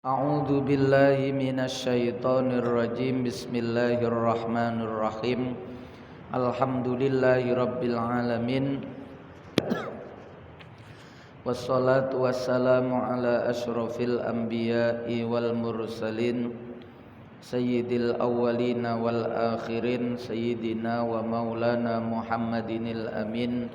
A'udzu billahi minasy syaithanir rajim. Bismillahirrahmanirrahim. Alhamdulillahirabbil alamin. Wassalatu wassalamu ala asyrafil anbiya'i wal mursalin sayyidil awwalina wal akhirin sayyidina wa maulana Muhammadinil amin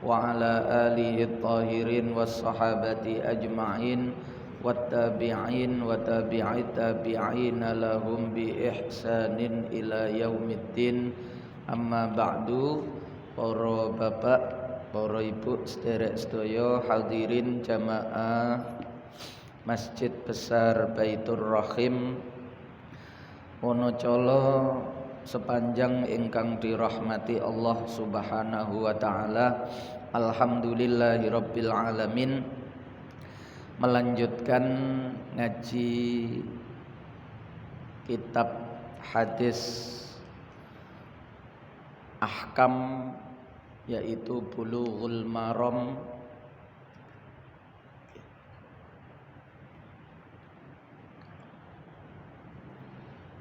wa ala alihi tahirin was sahabati ajma'in wattabi'in wa tabi'it tabi'ina lahum bi ihsanin ila yaumiddin. Amma ba'du. Para bapak, para ibu sederek sedaya hadirin jamaah Masjid Besar Baitur Rahim Wonocolo sepanjang ingkang dirahmati Allah Subhanahu wa taala. Alhamdulillahirabbil alamin. Melanjutkan ngaji kitab hadis ahkam, yaitu Bulughul Maram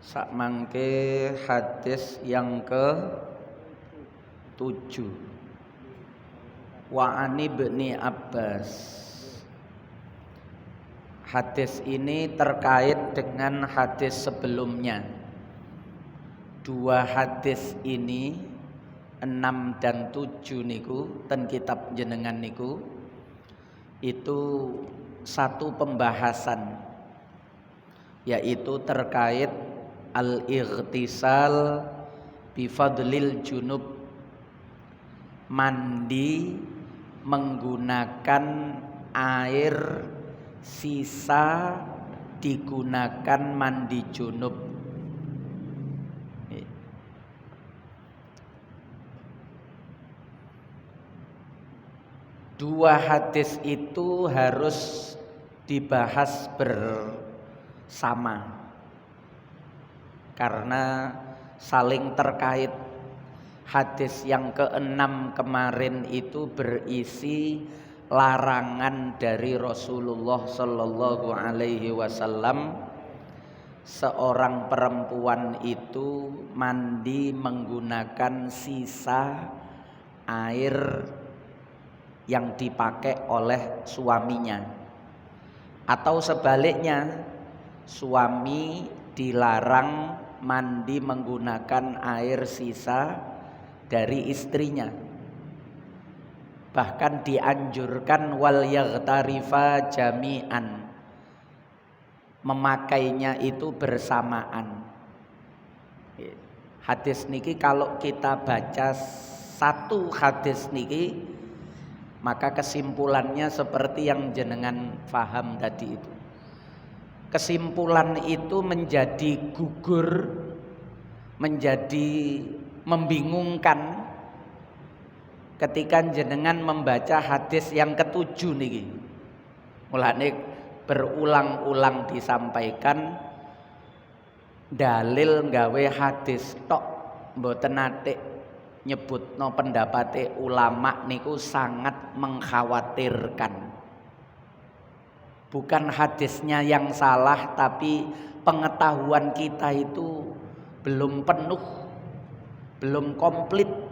sakmangke hadis yang ke-7. Wa ani ibni Abbas. Hadis ini terkait dengan hadis sebelumnya. Dua hadis ini 6 dan 7 niku ten kitab jenengan niku itu satu pembahasan, yaitu terkait al-ightisal bi fadlil junub, mandi menggunakan air sisa digunakan mandi junub. Dua hadis itu harus dibahas bersama karena saling terkait. Hadis yang ke-6 kemarin itu berisi larangan dari Rasulullah Sallallahu Alaihi Wasallam seorang perempuan itu mandi menggunakan sisa air yang dipakai oleh suaminya, atau sebaliknya suami dilarang mandi menggunakan air sisa dari istrinya. Bahkan dianjurkan wal yaghtarifa jami'an, memakainya itu bersamaan. Hadis niki kalau kita baca satu hadis niki, maka kesimpulannya seperti yang jenengan faham tadi itu. Kesimpulan itu menjadi gugur, menjadi membingungkan ketika jenengan membaca hadis yang ke-7 niki. Mulane berulang-ulang disampaikan dalil nggawe hadis tok mboten nate nyebutno pendapate ulama niku sangat mengkhawatirkan. Bukan hadisnya yang salah, tapi pengetahuan kita itu belum penuh, belum komplit.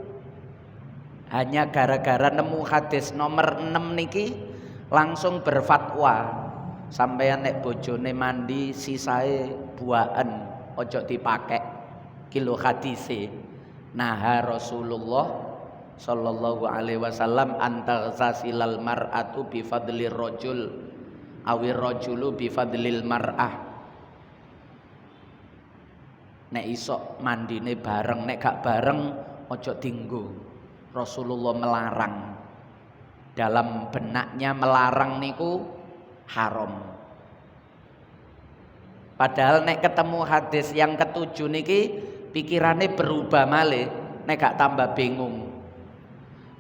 Hanya gara-gara nemu hadis nomor 6 niki langsung berfatwa sampeyan nek bojone mandi sisae buahen ojo dipake kilo hadise. Nah, Rasulullah Sallallahu Alaihi Wasallam antaghsasilal mar'atu bi fadlir rajul awir rajulu bi fadlil mar'ah. Nek iso mandine bareng, nek gak bareng ojo dinggo. Rasulullah melarang. Dalam benaknya melarang niku haram. Padahal nek ketemu hadis yang ke-7 niki pikirannya berubah malih, nek gak tambah bingung.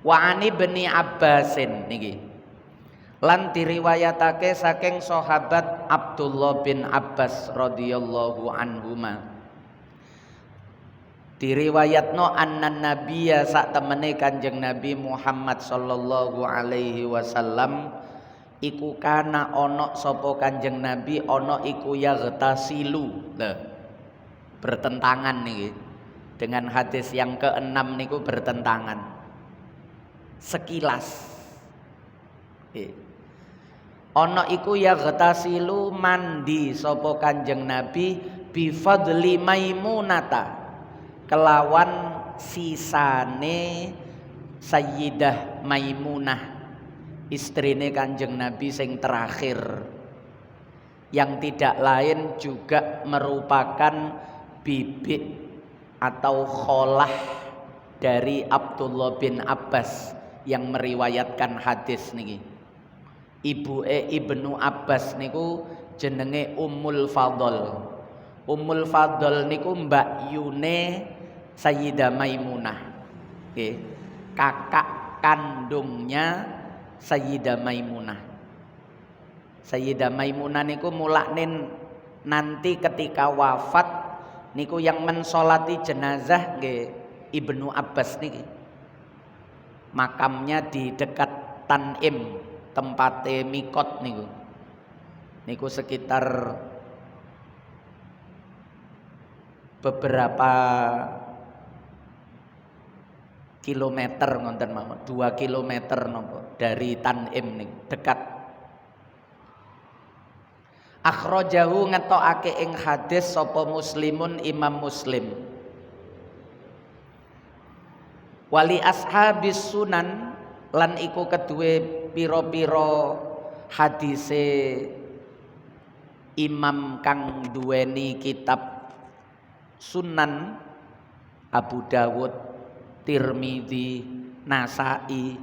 Wa ani ibni Abbasin niki. Lan diriwayatake saking sahabat Abdullah bin Abbas radhiyallahu anhuma. Diriwayatno annan nabiyya sak temene Kanjeng Nabi Muhammad sallallahu alaihi wasallam iku kana ana sapa Kanjeng Nabi ana iku yaghtasilu. Lho, bertentangan niki dengan hadis yang ke-6 niku bertentangan sekilas. Ana iku yaghtasilu mandi sapa Kanjeng Nabi bi fadli Maimunata kelawan sisane Sayyidah Maimunah, istrine Kanjeng Nabi sing terakhir, yang tidak lain juga merupakan bibik atau kholah dari Abdullah bin Abbas yang meriwayatkan hadis niki. Ibuke Ibnu Abbas niku jenenge Ummul Fadl. Ummul Fadl niku mbak yune Sayyidah Maimunah. Nggih. Kakak kandungnya Sayyidah Maimunah. Sayyidah Maimunah niku mulakne nanti ketika wafat niku yang mensolati jenazah nggih Ibnu Abbas niki. Makamnya di dekat Tanim, tempate mikot niku. Niku sekitar beberapa kilometer ngonten mawon, 2 kilometer nopo dari Tanim nih, dekat. Akhrajahu ngetokake ing hadis sapa Muslimun Imam Muslim. Wali ashabis sunan lan iku kedue pira-pira hadise imam kang duweni kitab Sunan, Abu Dawud, Tirmidzi, Nasai.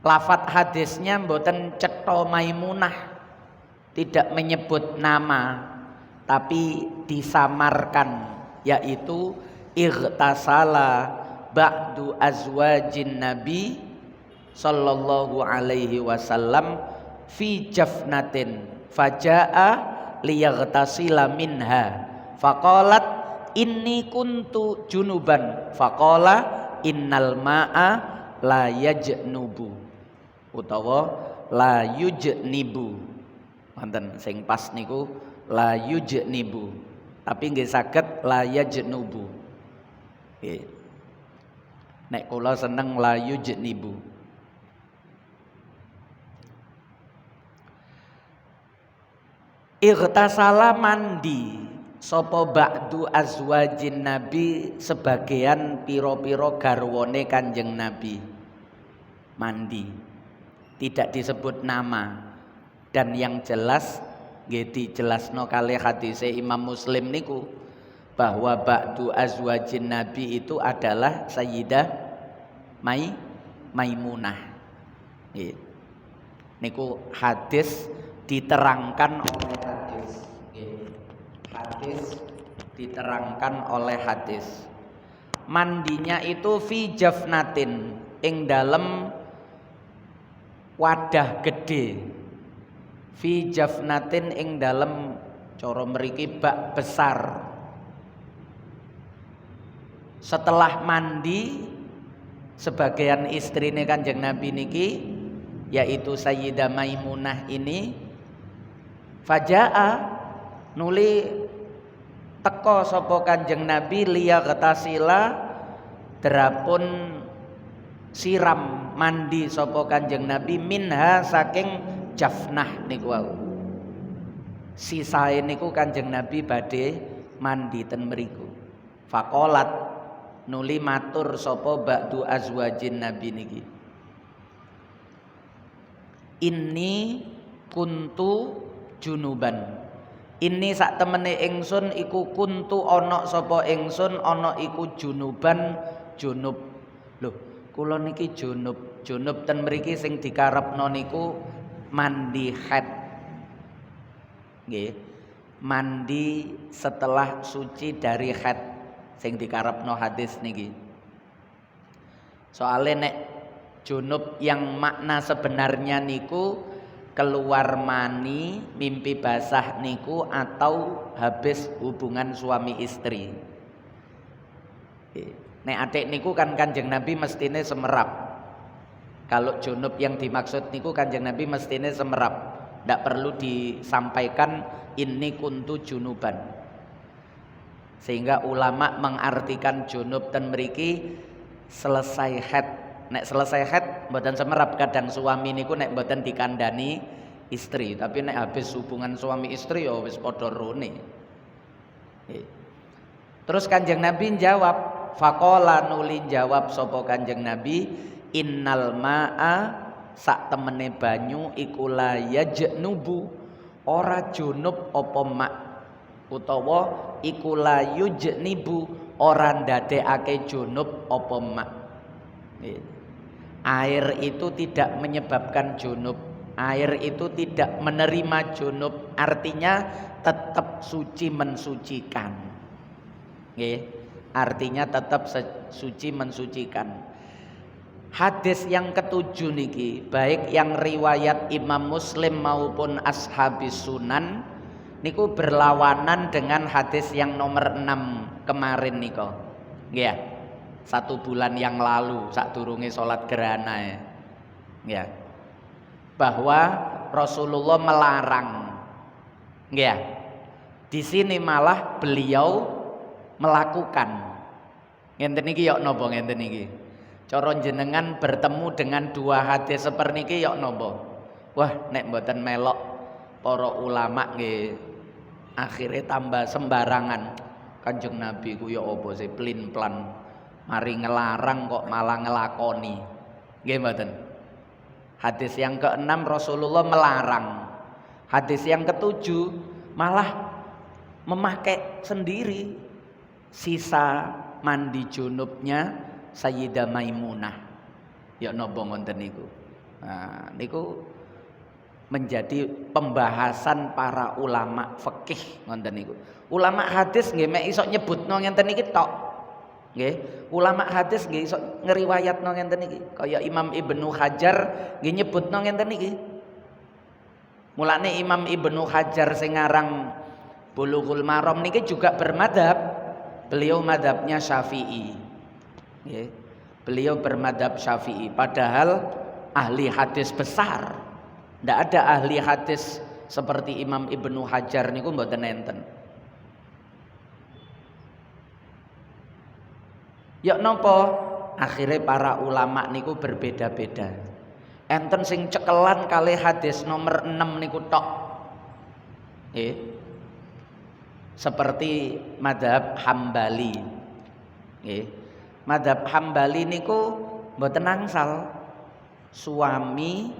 Lafat hadisnya mboten cetha Maimunah, tidak menyebut nama, tapi disamarkan, yaitu ightasala ba'du azwajin Nabi sallallahu alaihi wasallam fi jafnatin faja'a liyaghtasila minha faqalat inni kuntu junuban faqala innal ma'a la yajnubu utawa la yujnibu. Wonten sing pas niku la yujnibu, tapi nggih saged la yajnubu. Nggih. Nek kula seneng la yujnibu. Ightasala mandi sapa ba'du azwajin Nabi sebagian piro-piro garwane Kanjeng Nabi. Mandi, tidak disebut nama. Dan yang jelas nggih dijelasno kalih hadise Imam Muslim niku bahwa ba'du azwajin Nabi itu adalah Sayyidah Maimunah. Nggih. Niku hadis diterangkan oleh hadis. Hadis diterangkan oleh hadis. Mandinya itu fi jafnatin, ing dalem wadah gede. Fi jafnatin ing dalem cara mriki bak besar. Setelah mandi sebagian istrine Kanjeng Nabi niki yaitu Sayyidah Maimunah ini faja'a nuli teko sapa Kanjeng Nabi liyaghtasila drapun siram mandi sapa Kanjeng Nabi minha saking jafnah niku wau. Sisae niku Kanjeng Nabi badhe mandi ten mriku. Faqalat nuli matur sapa ba'du azwajin Nabi niki. Inni kuntu junuban. Ini sak temene ingsun iku kuntu ana sapa ingsun ana iku junuban junub. Lho, kula niki junub. Junub ten mriki sing dikarepno niku mandi haid. Nggih. Mandi setelah suci dari haid sing dikarepno hadis niki. Soale nek junub yang makna sebenarnya niku keluar mani, mimpi basah niku atau habis hubungan suami istri. Nek atik niku kan Kanjeng Nabi mestine semerap. Kalau junub yang dimaksud niku Kanjeng Nabi mestine semerap, ndak perlu disampaikan inni kuntu junuban. Sehingga ulama mengartikan junub dan mriki selesai haid. Nek selesai haid mboten semerap, kadang suami niku nek mboten dikandani istri, tapi nek habis hubungan suami istri ya wis padha rone. Terus Kanjeng Nabi jawab, faqala nuli jawab sapa Kanjeng Nabi, innal ma'a sak temene banyu iku la yajnubu, ora junub apa mak, utawa iku la yujnibu, ora ndadekake junub apa mak. Air itu tidak menyebabkan junub, air itu tidak menerima junub, artinya tetap suci mensucikan. Artinya tetap suci mensucikan. Hadis yang ketujuh niki, baik yang riwayat Imam Muslim maupun Ashabis Sunan niku berlawanan dengan hadis yang nomor 6 kemarin niko. Nggih. 1 bulan yang lalu sadurunge salat gerhana ya. Bahwa Rasulullah melarang. Ya. Di sini malah beliau melakukan. Ngenten niki yok napa ngenten niki? Cara jenengan bertemu dengan 2 hadis seperniki yok napa? Wah, nek mboten melok para ulama nggih akhirnya tambah sembarangan. Kanjeng Nabi ku ya apa sih plin-plan. Mari ngelarang kok malah ngelakoni. Nggih mboten. Hadis yang ke-6 Rasulullah melarang. Hadis yang ke-7 malah memakai sendiri sisa mandi junubnya Sayyidah Maimunah. Ya napa ngoten niku. Nah, niku menjadi pembahasan para ulama fikih ngoten niku. Ulama hadis nggih mek iso nyebutno ngenten niki tok. Nggih, ulama hadis nggih iso ngriwayatno ngenten iki. Kaya Imam Ibnu Hajar nggih nyebutno ngenten iki. Mulane Imam Ibnu Hajar sing aran Bulughul Maram niki juga bermadhab. Beliau madhabnya Syafi'i. Nggih. Beliau bermadhab Syafi'i, padahal ahli hadis besar. Ndak ada ahli hadis seperti Imam Ibnu Hajar niku mboten enten. Ya napa? Akhirnya para ulama niku berbeda-beda. Enten sing cekelan kali hadis nomor 6 niku tok. Seperti madhab Hambali. Madhab Hambali niku mboten angsal. Suami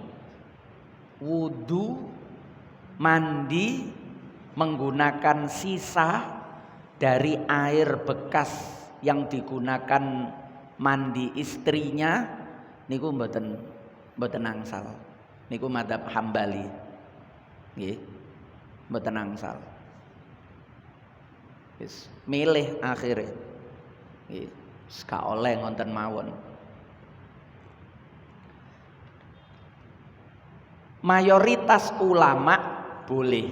wudu mandi menggunakan sisa dari air bekas yang digunakan mandi istrinya niku mboten angsal. Niku madhab Hambali. Nggih. Mboten angsal. Wis milih akhire. Nggih, wis gak oleh ngonten mawon. Mayoritas ulama boleh.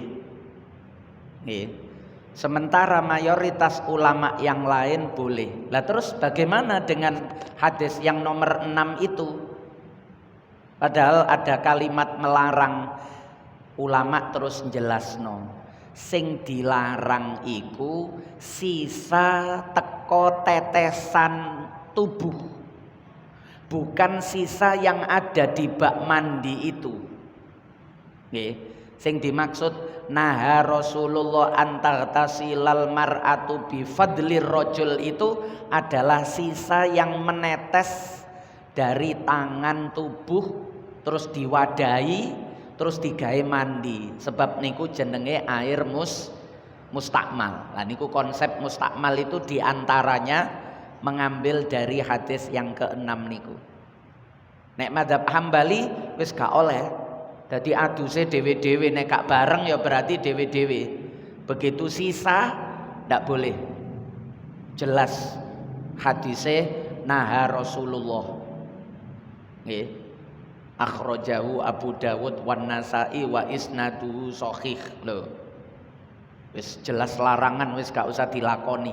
Nggih. Sementara mayoritas ulama yang lain boleh. Lah terus bagaimana dengan hadis yang nomor 6 itu? Padahal ada kalimat melarang. Ulama terus jelasno. Sing dilarang iku sisa teko tetesan tubuh. Bukan sisa yang ada di bak mandi itu. Nggih. Sing dimaksud naha Rasulullah antaghtasilal mar'atu bi fadlir rajul itu adalah sisa yang menetes dari tangan tubuh terus diwadahi terus digawe mandi. Sebab niku jenenge air mustakmal. Lah niku konsep mustakmal itu diantaranya mengambil dari hadis yang ke-6 niku. Nek madzhab Hambali wis gak oleh. Jadi aduse dewe-dewe nek gak bareng ya berarti dewe-dewe. Begitu sisa ndak boleh. Jelas hadise naha Rasulullah. Nggih. Akhrajahu Abu Dawud wan Nasa'i wa isnaduhu shahih. Lho. Wis jelas larangan, wis gak usah dilakoni.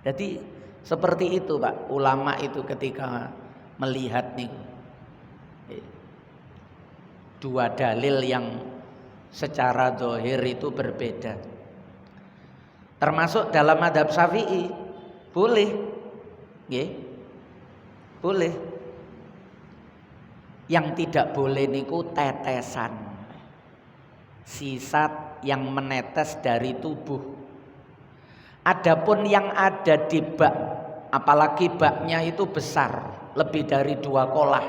Jadi seperti itu Pak, ulama itu ketika melihat nih Dua dalil yang secara zahir itu berbeda. Termasuk dalam mazhab Syafi'i boleh, boleh. Yang tidak boleh niku tetesan, sisa yang menetes dari tubuh. Adapun yang ada di bak, apalagi baknya itu besar, lebih dari 2 kolah.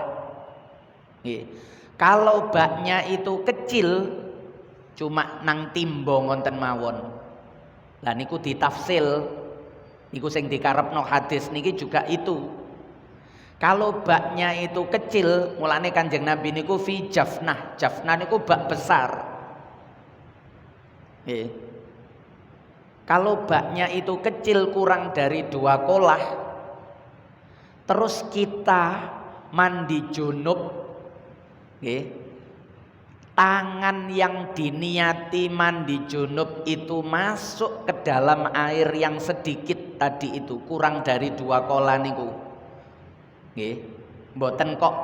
Kalau baknya itu kecil, cuma nang timbo ngonten mawon. Lah niku ditafsil, niku sing dikarepno hadis niki juga itu. Kalau baknya itu kecil, mulane Kanjeng Nabi niku fi jafnah. Jafnah niku bak besar. Kalau baknya itu kecil kurang dari 2 kolah, terus kita mandi junub, tangan yang diniati mandi junub itu masuk ke dalam air yang sedikit tadi itu, kurang dari 2 kolah niku. Mboten kok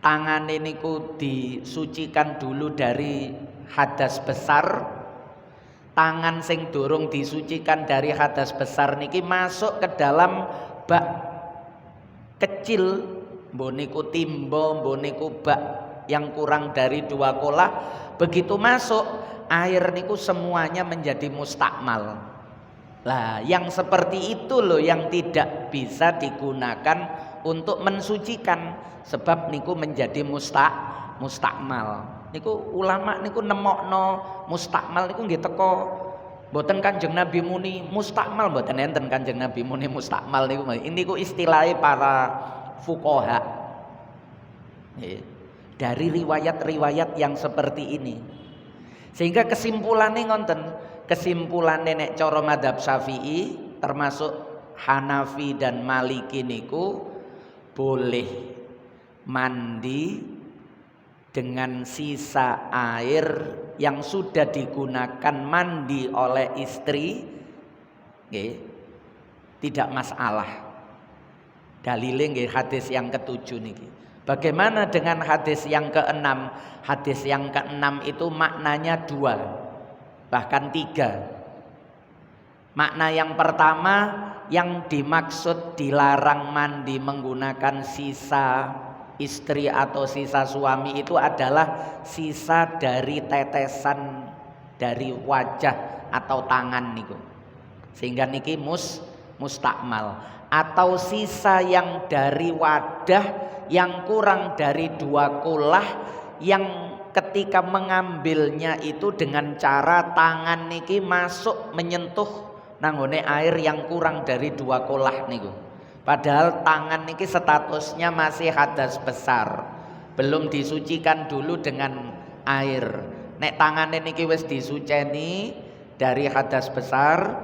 tangan niku disucikan dulu dari hadas besar, tangan sing durung disucikan dari hadas besar niki masuk ke dalam bak kecil, mbok niku timbo, mbok niku bak yang kurang dari 2 kolah. Begitu masuk air niku semuanya menjadi mustakmal. Lah yang seperti itu loh yang tidak bisa digunakan untuk mensucikan, sebab niku menjadi mustakmal. Niku ulama niku nemokno mustakmal niku nggih teko, mboten Kanjeng Nabi muni mustakmal, mboten enten Kanjeng Nabi muni mustakmal niku. Ini ku istilahnya para fuqaha. Dari riwayat-riwayat yang seperti ini. Sehingga kesimpulannya ngonten, kesimpulannya nek cara mazhab Syafi'i termasuk Hanafi dan Maliki niku boleh mandi dengan sisa air yang sudah digunakan mandi oleh istri, tidak masalah. Dalilnya nggih hadis yang ke-7 niki. Bagaimana dengan hadis yang ke-6? Hadis yang ke-6 itu maknanya 2, bahkan 3. Makna yang pertama, yang dimaksud dilarang mandi menggunakan sisa istri atau sisa suami itu adalah sisa dari tetesan dari wajah atau tangan niku. Sehingga niki mustakmal. Atau sisa yang dari wadah yang kurang dari 2 kolah, yang ketika mengambilnya itu dengan cara tangan niki masuk menyentuh nanggone air yang kurang dari 2 kolah niku. Padahal tangan niki statusnya masih hadas besar, belum disucikan dulu dengan air. Nek tangan niki wis disuceni dari hadas besar,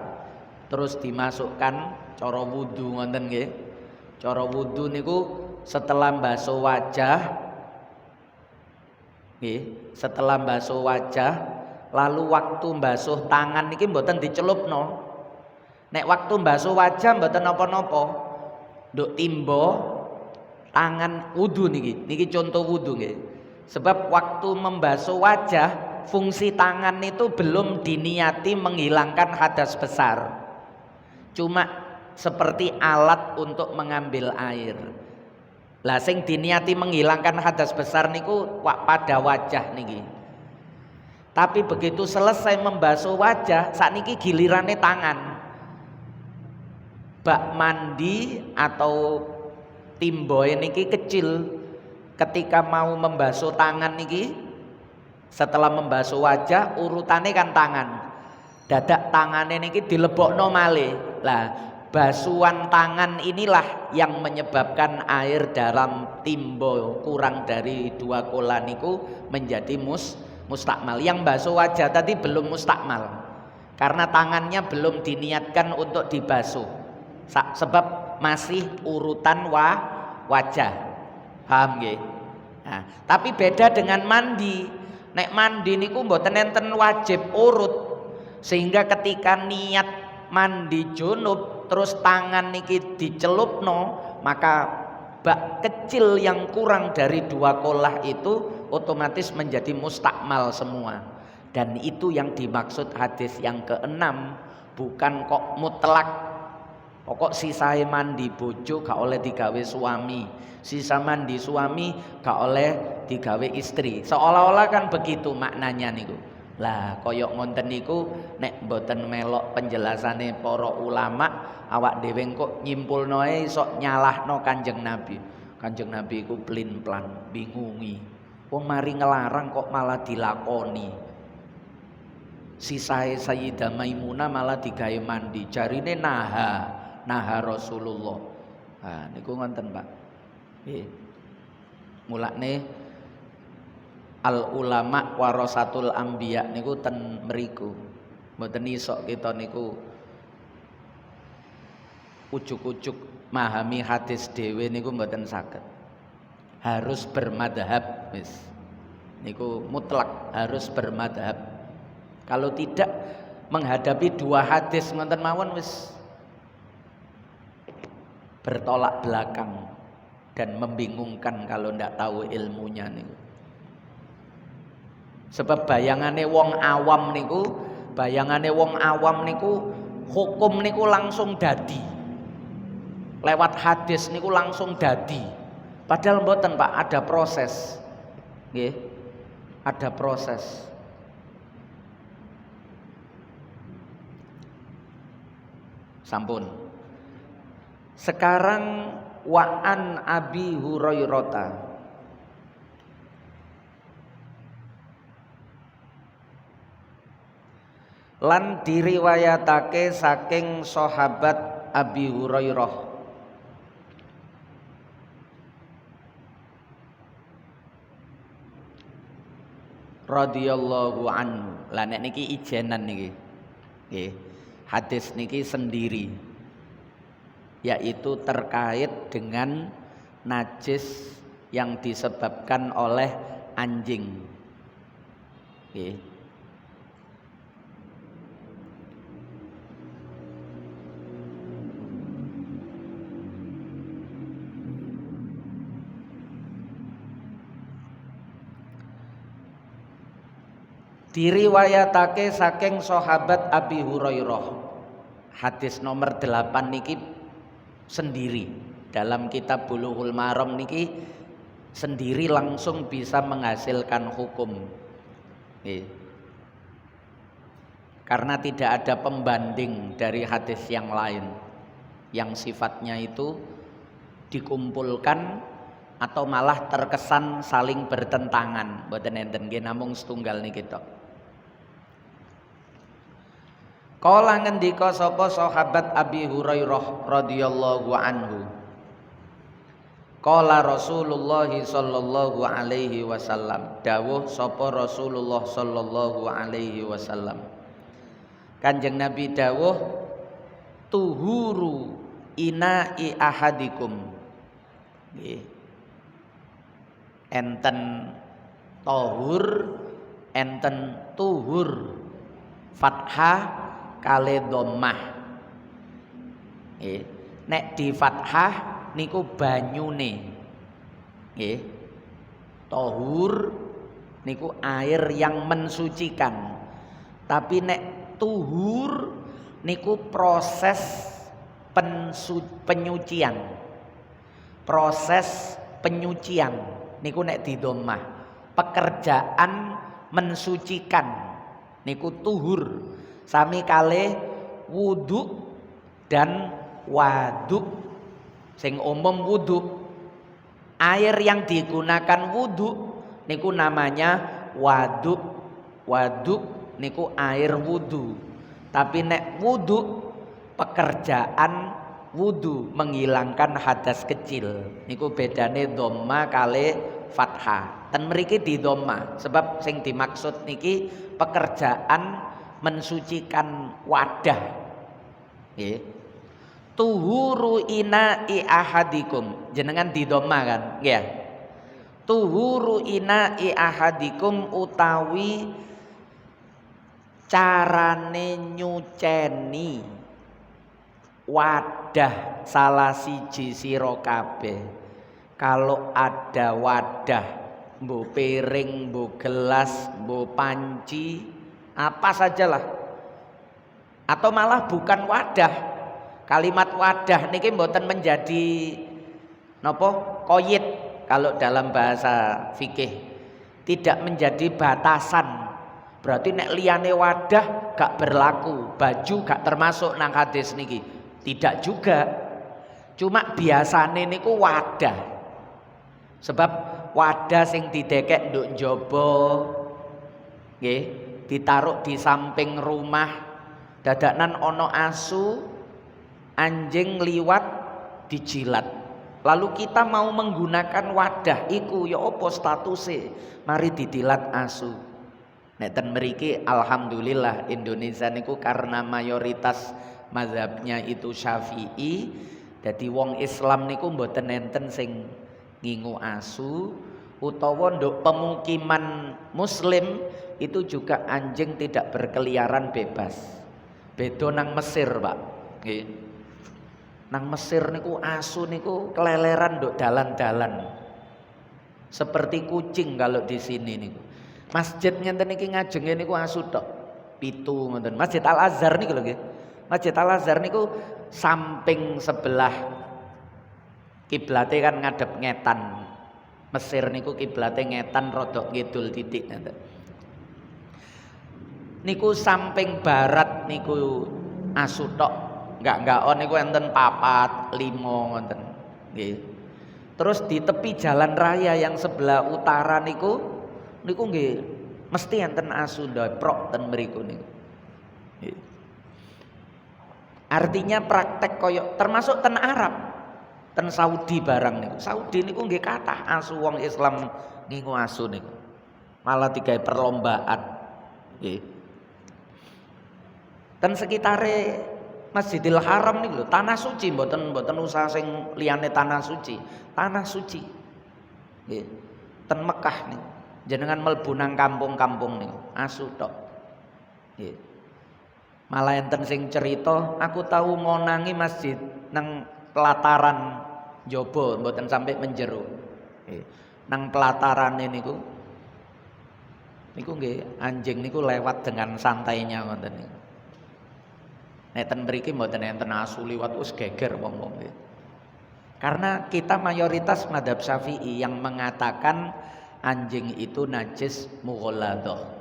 terus dimasukkan cara wudu ngoten nggih. Cara wudu niku setelah basuh wajah, setelah basuh wajah, lalu waktu basuh tangan niki mboten dicelupno. Nek waktu basuh wajah mboten napa-napa, nduk timbo tangan wudu niki contoh wudu nggih. Sebab waktu membasuh wajah, fungsi tangan itu belum diniati menghilangkan hadas besar, cuma seperti alat untuk mengambil air. Lah sing diniati menghilangkan hadas besar niku pada wajah niki. Tapi begitu selesai membasuh wajah, sakniki gilirane tangan. Bak mandi atau timboe niki kecil. Ketika mau membasuh tangan niki, setelah membasuh wajah urutane kan tangan. Dadak tangane niki dilebokno malih. Lah basuhan tangan inilah yang menyebabkan air dalam timbo kurang dari 2 kolah niku menjadi mustakmal. Yang basuh wajah tadi belum mustakmal karena tangannya belum diniatkan untuk dibasuh, sebab masih urutan wajah. Paham nggih? Nah, tapi beda dengan mandi. Nek mandi niku mboten enten wajib urut, sehingga ketika niat mandi junub terus tangan niki dicelupno, maka bak kecil yang kurang dari 2 qolah itu otomatis menjadi mustakmal semua. Dan itu yang dimaksud hadis yang ke-6, bukan kok mutlak. Pokok sisae mandi bojo gak oleh digawe suami, sisa mandi suami gak oleh digawe istri. Seolah-olah kan begitu maknanya niku. Lah koyok ngonten niku nek mboten melok penjelasane para ulama, awak dhewe kok nyimpulno ae sok nyalahno Kanjeng Nabi. Kanjeng Nabi iku plin-plan, bingungi. Wong mari ngelarang kok malah dilakoni. Sisae Sayyidah Maimunah malah digawe mandi, jarine naha Rasulullah. Nah niku ngoten Pak. Nggih. Mulane al ulama warasatul anbiya niku ten mriku. Mboten iso kita niku ujuk-ujuk memahami hadis dhewe niku mboten saged. Harus bermadhab wis. Niku mutlak harus bermadhab. Kalau tidak menghadapi 2 hadis ngoten mawon wis bertolak belakang dan membingungkan kalau ndak tahu ilmunya niku. Sebab bayangane wong awam niku hukum niku langsung dadi. Lewat hadis niku langsung dadi. Padahal mboten Pak, ada proses. Nggih. Ada proses. Sampun. Sekarang wa'an Abi Hurairah. Lan diriwayatake saking sahabat Abi Hurairah radhiyallahu anhu. Lah nek niki ijenan niki. Nggih. Hadis niki sendiri, yaitu terkait dengan najis yang disebabkan oleh anjing. Okay. Diriwayatake saking sahabat Abi Hurairah. Hadis nomor 8 niki sendiri. Dalam kitab Bulughul Maram niki sendiri langsung bisa menghasilkan hukum. Karena tidak ada pembanding dari hadis yang lain yang sifatnya itu dikumpulkan atau malah terkesan saling bertentangan. Mboten enten nggih namung setunggal niki tok. Kala ngendika sapa sahabat Abi Hurairah radhiyallahu anhu. Kala Rasulullah sallallahu alaihi wasallam, dawuh sapa Rasulullah sallallahu alaihi wasallam. Kanjeng Nabi dawuh, tuhuru ina'i ahadikum. Nggih. Enten tahur, enten tuhur. Fathah kale dhammah. Nek di fathah niku banyune. Nggih. Tahur niku air yang mensucikan. Tapi nek tuhur niku proses penyucian. Proses penyucian niku nek di dhammah. Pekerjaan mensucikan niku tuhur. Sami kalih wudu dan wadu. Sing umum wudu. Air yang digunakan wudu niku namanya wadu. Wadu niku air wudu. Tapi nek wudu pekerjaan wudu menghilangkan hadas kecil. Niku bedane dhamma kali fathah. Ten mriki di dhamma sebab sing dimaksud niki pekerjaan mensucikan wadah. Nggih. Tuhuru ina'i ahadikum. Jenengan di dhamma kan? Nggih. Tuhuru ina'i ahadikum utawi carane nyuceni wadah salah siji sira kabeh. kalau ada wadah, mbo piring, mbo gelas, mbo panci, apa sajalah, atau malah bukan wadah. Kalimat wadah niki mboten menjadi napa koyit kalau dalam bahasa fikih, tidak menjadi batasan. Berarti nek liyane wadah gak berlaku, baju gak termasuk nang hadis niki. Tidak juga. Cuma biasane niku wadah. Sebab wadah sing didekek nduk njaba nggih, ditaruh di samping rumah, dadaknan ana asu, anjing liwat dijilat. Lalu kita mau menggunakan wadah iku ya apa statuse? Mari didilat asu. Nek ten mriki alhamdulillah Indonesia niku karena mayoritas mazhabnya itu Syafi'i, dadi wong Islam niku mboten enten sing ngingu asu, utawa nduk pemukiman muslim itu juga anjing tidak berkeliaran bebas. Beda nang Mesir, Pak. Nggih. Nang Mesir niku asu niku keleleran nduk dalan-dalan. Seperti kucing kalau di sini niku. Masjid ngenten iki ngajenge niku asu tok. 7 ngoten. Masjid Al Azhar niku lho nggih. Masjid Al Azhar niku samping sebelah kiblate kan ngadep ngetan. Mesir niku kiblate ngetan rodok ngidul titik ngoten. Niku samping barat niku asu tok. Enggak on niku enten 4, 5 ngoten. Nggih. Terus di tepi jalan raya yang sebelah utara niku nggih mesti enten asu ndaprok ten mriku niku. Artinya praktek koyok termasuk ten Arab, ten Saudi barang niku. Saudi niku nggih kathah asu wong Islam ngingu asu niku. Malah digawe perlombaan. Nggih. Ten sekitare Masjidil Haram niku lho, tanah suci mboten usah sing liyane tanah suci. Tanah suci. Nggih. Ten Mekah niku. Jenengan mlebu nang kampung-kampung niku asu tok. Nggih. Malah enten sing cerita, aku tahu ngonangi masjid nang pelataran njaba mboten sampai menjero. Nggih. Nang pelatarane niku nggih anjing niku lewat dengan santainya ngoten niku. Nek ten mriki mboten enten asu liwat wis geger wong-wong nggih. Karena kita mayoritas mazhab Syafi'i yang mengatakan anjing itu najis mughalladah.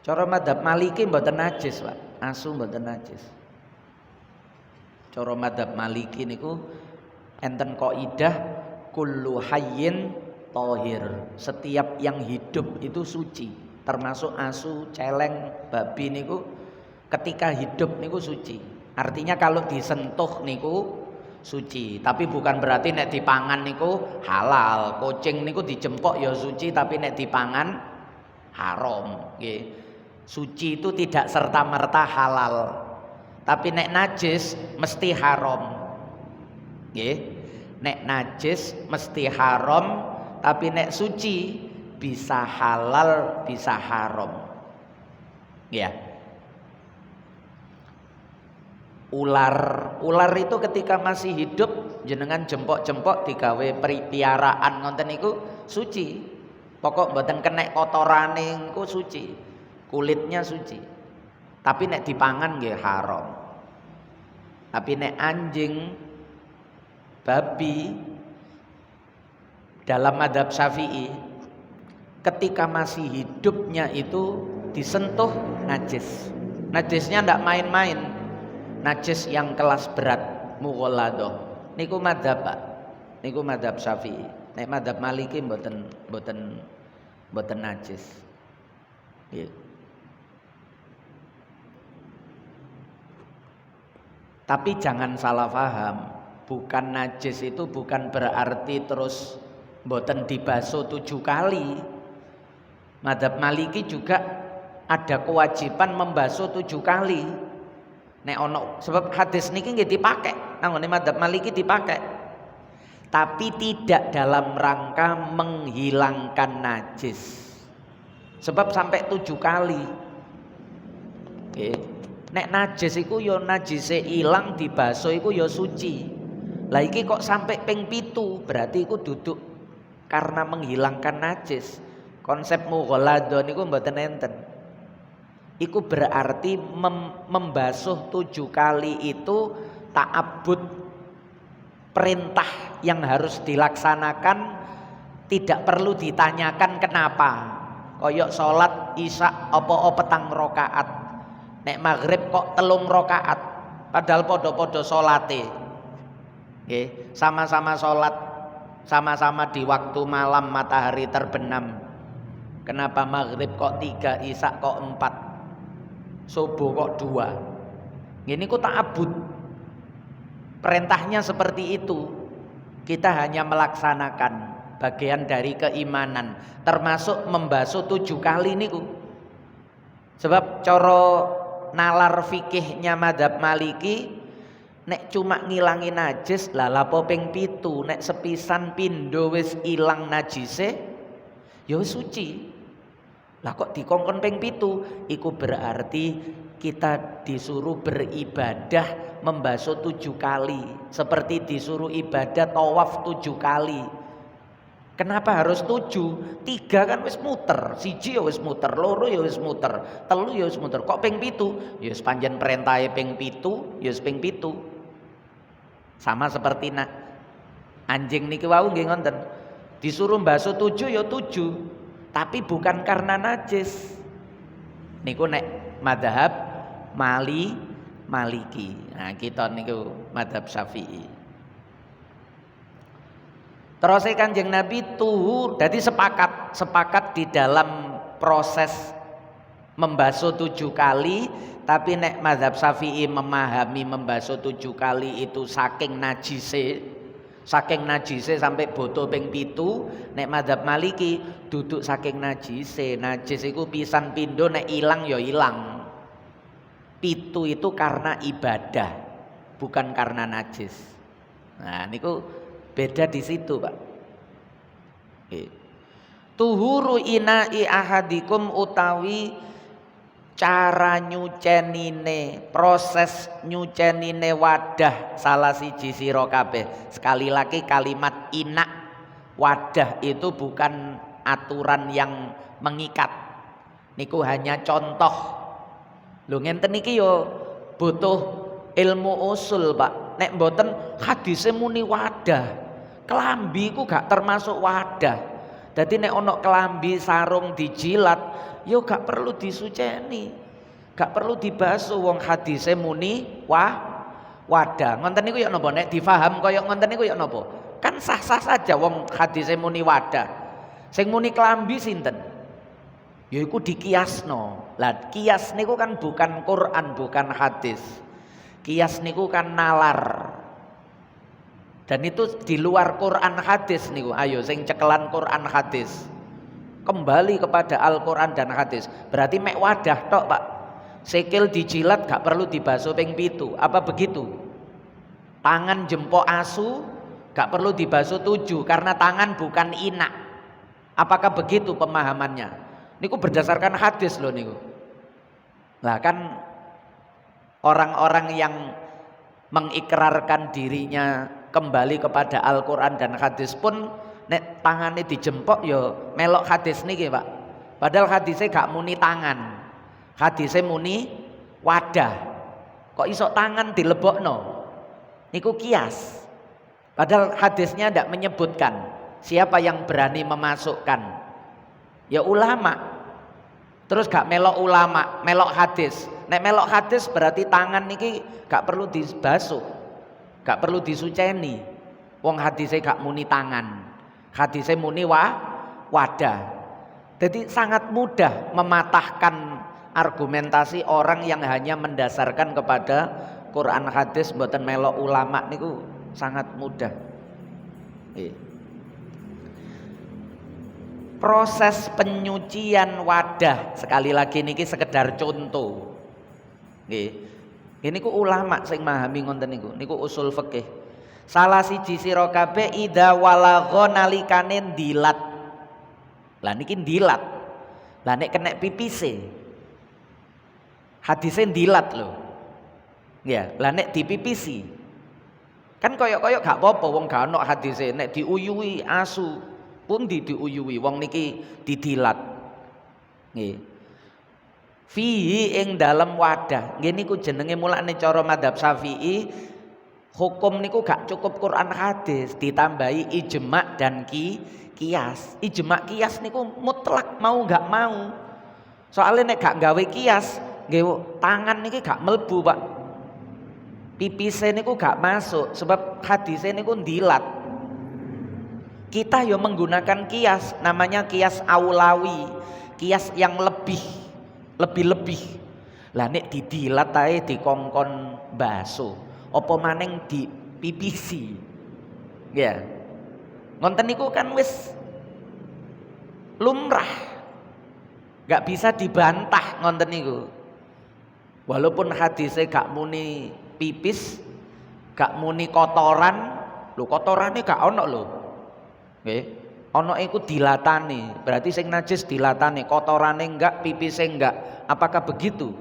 Cara mazhab Maliki mboten najis, Pak. Asu mboten najis. Cara mazhab Maliki niku enten kaidah kullu hayyin thahir. Setiap yang hidup itu suci, termasuk asu, celeng, babi niku ketika hidup niku suci. Artinya kalau disentuh niku suci, tapi bukan berarti nek dipangan niku halal. Kucing niku dijempok ya suci, tapi nek dipangan haram. Nggih. Suci itu tidak serta-merta halal. Tapi nek najis mesti haram. Nggih. Nek najis mesti haram, tapi nek suci bisa halal, bisa haram. Ya. Ular itu ketika masih hidup jenengan jempok-jempok digawe piaraan ngonten niku suci. Pokok mboten kenek kotorane niku suci. Kulitnya suci. Tapi nek dipangan nggih haram. Tapi nek anjing, babi dalam mazhab Syafi'i ketika masih hidupnya itu disentuh najis. Najisnya ndak main-main. Najis yang kelas berat mughalladah. Niku mazhab, Pak. Niku mazhab Syafi'i. Nek mazhab Maliki mboten najis. Nggih. Tapi jangan salah paham, bukan najis itu bukan berarti terus mboten dibasuh 7 kali. Mazhab Maliki juga ada kewajiban membasuh 7 kali. Nek ono sebab hadis niki nggih dipakai, nang ngene mazhab Maliki dipakai. Tapi tidak dalam rangka menghilangkan najis. Sebab sampai 7 kali. Nggih. Nek najis iku ya najise ilang dibasuh iku ya suci. Lah iki kok sampai ping 7, berarti iku duduk karena menghilangkan najis. Konsep mughalladhah niku mboten enten. Iku berarti membasuh 7 kali itu ta'abbud, perintah yang harus dilaksanakan, tidak perlu ditanyakan kenapa. Koyok salat isya apa petang rakaat, nek maghrib kok 3 rakaat, padahal podo-podo salate. Nggih, sama-sama salat, sama-sama di waktu malam matahari terbenam. Kenapa maghrib kok 3, isya kok 4, subuh kok 2? Ini ku ta'abbud. Perintahnya seperti itu. Kita hanya melaksanakan bagian dari keimanan, termasuk membasuh 7 kali niku. Sebab coro nalar fikihnya madzhab Maliki, nek cuma ngilangi najis lah lapo ping 7, nek sepisan pindho wis ilang najise ya suci. Lah kok dikongkon ping 7, iku berarti kita disuruh beribadah membasuh 7 kali, seperti disuruh ibadah tawaf 7 kali. Kenapa harus 7? 3 kan wis muter, 1 ya wis muter, 2 ya wis muter, 3 ya wis muter. Kok ping 7? Ya sepanjang perintahe ping 7, ya ping 7. Sama seperti anjing niki wau nggih ngoten. Disuruh mbasuh 7 ya 7. Tapi bukan karena najis. Niku nek madhab Maliki. Nah, kita niku madhab Syafi'i. Terus Kanjeng Nabi tuhur, jadi sepakat di dalam proses membasuh 7 kali. Tapi nek madhab Syafi'i memahami membasuh 7 kali itu saking najise sampai boto ping 7. Nek madhab Maliki duduk saking najise. Najis iku pisan pindho nek ilang ya ilang. 7 itu karena ibadah, bukan karena najis. Nah niku beda di situ, Pak. Tuhuru ina'i ahadikum utawi cara nyucenine, proses nyucenine wadah salah siji sira kabeh. Sekali lagi kalimat ina, wadah itu bukan aturan yang mengikat. Niku hanya contoh. Lho ngenten iki yo butuh ilmu usul, Pak. Nek mboten hadise muni wadah. Kelambi ku gak termasuk wadah. Dadi nek ana kelambi sarung dijilat, yo gak perlu disuceni, gak perlu dibasuh. Wong hadise muni wadah. Ngonten niku ya napa? Nek difaham kaya ngonten niku ya napa? Kan sah-sah saja wong hadise muni wadah. Sing muni kelambi sinten? Ya iku dikiasno. Lah kias niku kan bukan Quran, bukan hadis. Kias niku kan nalar. Dan itu di luar Quran hadis niku. Ayo sing cekelan Quran hadis. Kembali kepada Al-Quran dan hadis. Berarti mek wadah tok, Pak. Sikil dijilat gak perlu dibasuh ping 7. Apa begitu? Tangan jempol asu gak perlu dibasuh 7 karena tangan bukan inak. Apakah begitu pemahamannya? Niku berdasarkan hadis loh niku. Lah kan orang-orang yang mengikrarkan dirinya kembali kepada Al-Quran dan hadis pun nek tangannya dijempok yo melok hadis niki, Pak. Padahal hadisnya gak muni tangan, hadisnya muni wadah. Kok iso tangan dilebokno? Niku kias. Padahal hadisnya ndak menyebutkan siapa yang berani memasukkan. Ya ulama. Terus gak melok ulama, melok hadis. Nek melok hadis berarti tangan niki gak perlu dibasuh, gak perlu disuceni. Wong hadisnya gak muni tangan, hadisnya muni wadah. Jadi sangat mudah mematahkan argumentasi orang yang hanya mendasarkan kepada Quran hadis mboten melok ulama niku sangat mudah. Proses penyucian wadah sekali lagi niki sekedar contoh. Nggih. Ini ku ulama sing memahami ngonten niku. Niku usul fikih. Salah siji sira kabeh idza walagha nalikane ndilat. Lah niki ndilat. Lah nek kena pipise. Hadise ndilat lho. Ya, lah nek dipipisi. Kan koyok-koyok gak apa-apa wong gak ono hadise nek diuyui asu pundi diuyui wong niki didilat. Nggih. Fihi ing dalem wadah. Nggih niku jenenge mulane cara madzhab Syafi'i hukum niku gak cukup Quran hadis, ditambahi ijma dan kias. Ijma kias niku mutlak mau gak mau. Soalnya nek gak gawe kias, nggih tangan niki gak melbu, Pak. Pipise niku gak masuk sebab hadise niku ndilat. Kita yo menggunakan kias, namanya kias aulawi, kias yang lebih. Lah nek didilat ae dikongkon baso, apa maning dipipisi. Ya. Ngonten niku kan wis lumrah. Gak bisa dibantah ngonten niku. Walaupun hadise gak muni pipis, gak muni kotoran, lho kotorane gak ono lho. Nggih. Ono iku dilatane, berarti sing najis dilatane, kotorane enggak, pipise enggak. Apakah begitu?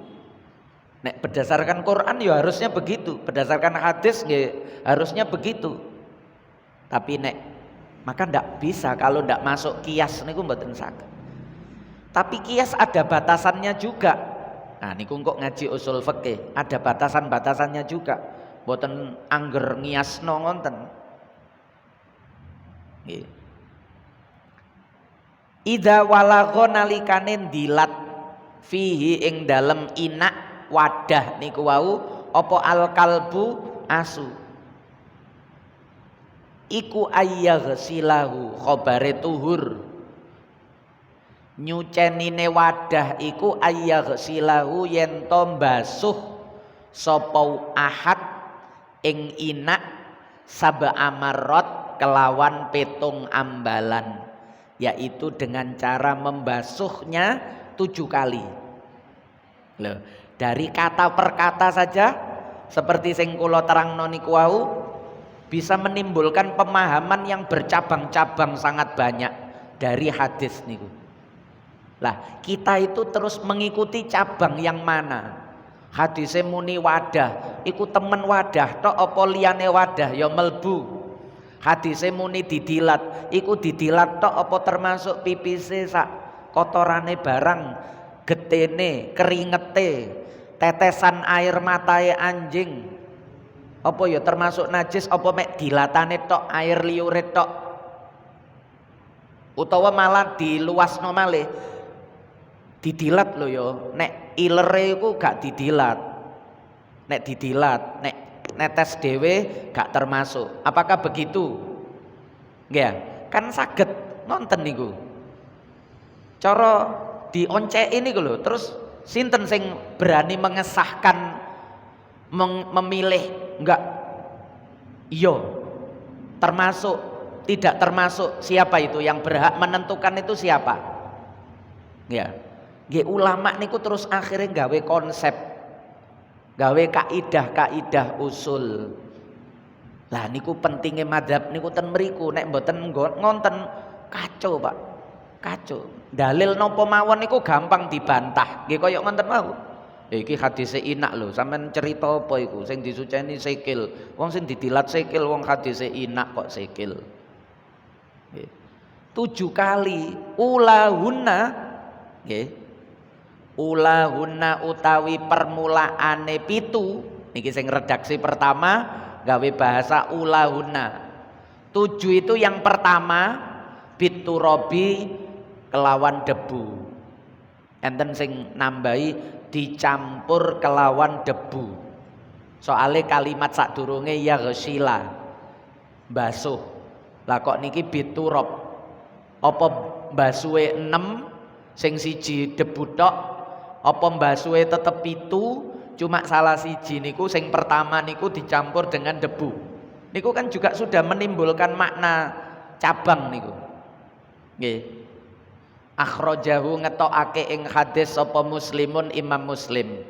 Nek berdasarkan Quran ya harusnya begitu, berdasarkan hadis nggih harusnya begitu. Tapi nek maka ndak bisa kalau ndak masuk kias niku mboten saged. Tapi kias ada batasannya juga. Nah niku kok ngaji usul fikih, ada batasan-batasannya juga. Mboten angger ngiasno ngonten. Nggih. Idza walagha nalikane dilat fihi ing dalem inak wadah niku wau apa alkalbu asu. Iku ayyaghsilahu khabare tuhur. Nyucenine wadah iku ayyaghsilahu yen to mbasuh sapa ahad ing inak sab'a marrat kelawan petung ambalan, yaitu dengan cara membasuhnya 7 kali. Loh, dari kata per kata saja seperti sing kula terangno niku wau bisa menimbulkan pemahaman yang bercabang-cabang sangat banyak dari hadis niku. Lah, kita itu terus mengikuti cabang yang mana? Hadise muni wadah, iku temen wadah tok apa liyane wadah ya melbu. Hadise muni didilat, iku didilat tok apa termasuk pipise sak kotorane barang, getene, keringete, tetesan air matae anjing. Apa ya termasuk najis apa mek dilatane tok air liure tok. Utawa malah diluasno malih. Didilat lho ya, nek ilere iku gak didilat. Nek didilat, nek netes dhewe gak termasuk. Apakah begitu? Nggih, kan saged nonton niku. Cara dionceki niku lho, terus sinten sing berani mengesahkan memilih enggak iya termasuk tidak termasuk, siapa itu yang berhak menentukan itu siapa? Ya. Nggih ulama niku terus akhirnya gawe konsep, gawe kaidah-kaidah usul. Lah niku pentingnya madzhab niku ten mriku, nek mboten ngonten kacau, Pak. Kacau. Dalil napa mawon niku gampang dibantah. Nggih kaya ngonten mau. Iki hadise inak lho, sampean cerita apa iku sing disuceni sikil. Wong sing didilat sikil wong hadise inak kok sikil. Nggih. 7 kali ulahunna nggih. Ulahunna utawi permulaane 7 niki sing redaksi pertama gawe bahasa ulahunna. 7 itu yang pertama biturabi kelawan debu. Enten sing nambahi dicampur kelawan debu. Soale kalimat sadurunge ya ghusila basuh. Lah kok niki biturab. Apa basuhe 6 sing siji debu tok? Apa mbasuhe tetep 7 cuma salah siji niku sing pertama niku dicampur dengan debu. Niku kan juga sudah menimbulkan makna cabang niku. Nggih. Akhrajahu ngetokake ing hadis sapa Muslimun Imam Muslim.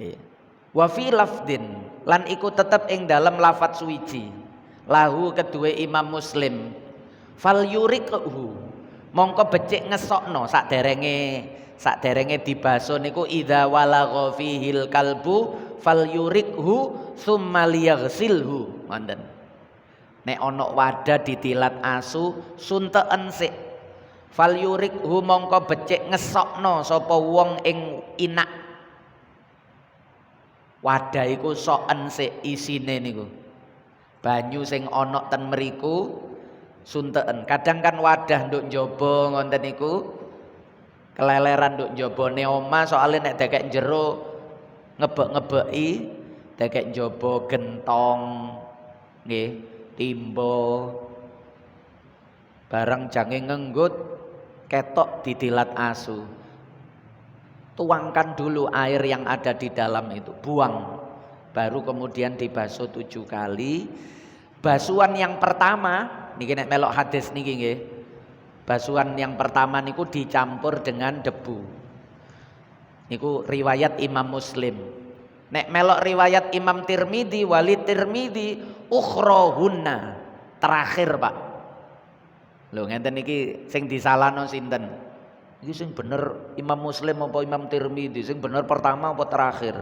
Nggih. Wa fi lafdin lan iku tetep ing dalam lafadz suwiji. Lahu kedue Imam Muslim. Fal yuriqhu mongko becik ngesokno Saderenge dibaso niku idza walagha fihil kalbu falyurikhu tsumma liyaghsilhu. Ngoten. Nek ana wadah ditilat asu sunteken sik. Falyurikhu mongko becik ngesokno sapa wong ing inak. Wadah iku soken sik isine niku. Banyu sing ana ten mriku sunteken. Kadang kan wadah nduk njaba ngoten niku keleleran nduk njabane omah soalnya nek dekek jero ngebek-ngebeki dekek njaba gentong nggih, timba barang jange ngenggut ketok didilat asu. Tuangkan dulu air yang ada di dalam itu, buang. Baru kemudian dibasuh 7 kali. Basuhan yang pertama niki nek melok hadis niki nggih. Basuhan yang pertama niku dicampur dengan debu. Niku riwayat Imam Muslim. Nek melok riwayat Imam Tirmidzi, Walid Tirmidzi, ukhrahunna. Terakhir, Pak. Lho ngenten iki sing disalahno sinten? Iki sing bener Imam Muslim apa Imam Tirmidzi? Sing bener pertama apa terakhir?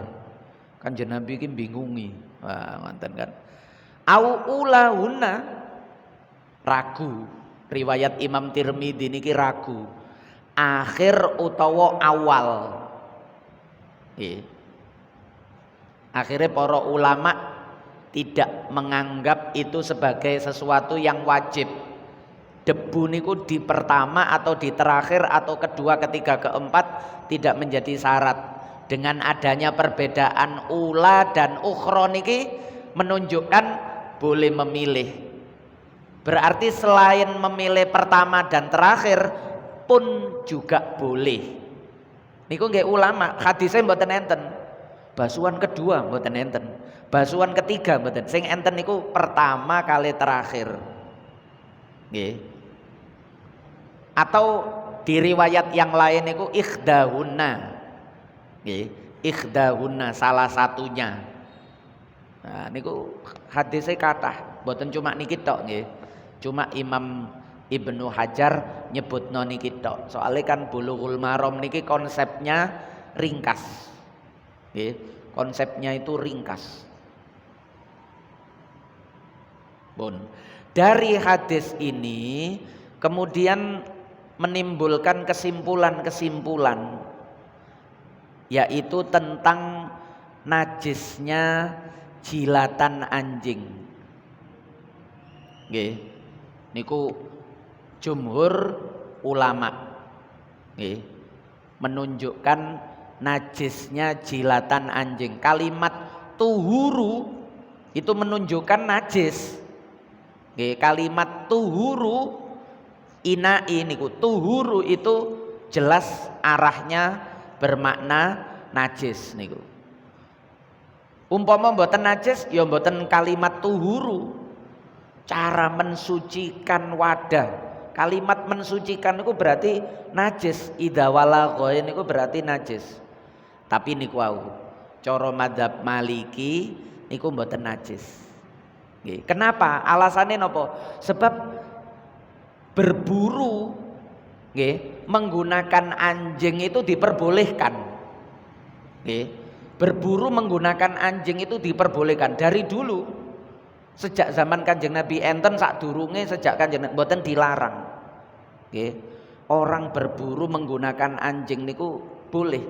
Kanjeng Nabi iki bingungi. Wah, ngoten kan. Au ulahunna ragu. Riwayat Imam Tirmidzi niki ragu. Akhir utawa awal. Akhirnya para ulama tidak menganggap itu sebagai sesuatu yang wajib. Debu niku di pertama atau di terakhir atau kedua, ketiga, keempat tidak menjadi syarat. Dengan adanya perbedaan ula dan ukhra niki menunjukkan boleh memilih. Berarti selain memilih pertama dan terakhir pun juga boleh. Niku nggih ulama, hadisnya mboten enten. Basuhan kedua mboten enten. Basuhan ketiga mboten. Sing enten niku pertama kali terakhir. Nggih. Atau di riwayat yang lain niku ikhdahunna. Nggih, ikhdahunna salah satunya. Nah, niku hadisnya kathah, mboten cuma niki tok nggih. Cuma Imam Ibnu Hajar nyebutno niki tok. Soalnya kan Bulughul Maram niki konsepnya ringkas. Nggih, konsepnya itu ringkas. Bon. Dari hadis ini kemudian menimbulkan kesimpulan-kesimpulan, yaitu tentang najisnya jilatan anjing. Nggih. Niku jumhur ulama nggih menunjukkan najisnya jilatan anjing. Kalimat tuhuru itu menunjukkan najis. Nggih, kalimat tuhuru inai niku tuhuru itu jelas arahnya bermakna najis niku. Umpama mboten najis ya mboten kalimat tuhuru. Cara mensucikan wadah. Kalimat mensucikan niku berarti najis. Idza walagha niku berarti najis. Tapi niku wau cara madzhab Maliki niku mboten najis. Nggih. Kenapa? Alasannya napa? Sebab berburu nggih menggunakan anjing itu diperbolehkan. Nggih. Berburu menggunakan anjing itu diperbolehkan dari dulu. Sejak zaman Kanjeng Nabi enten sadurunge sejak Kanjeng Nabi mboten dilarang. Nggih. Orang berburu menggunakan anjing niku boleh.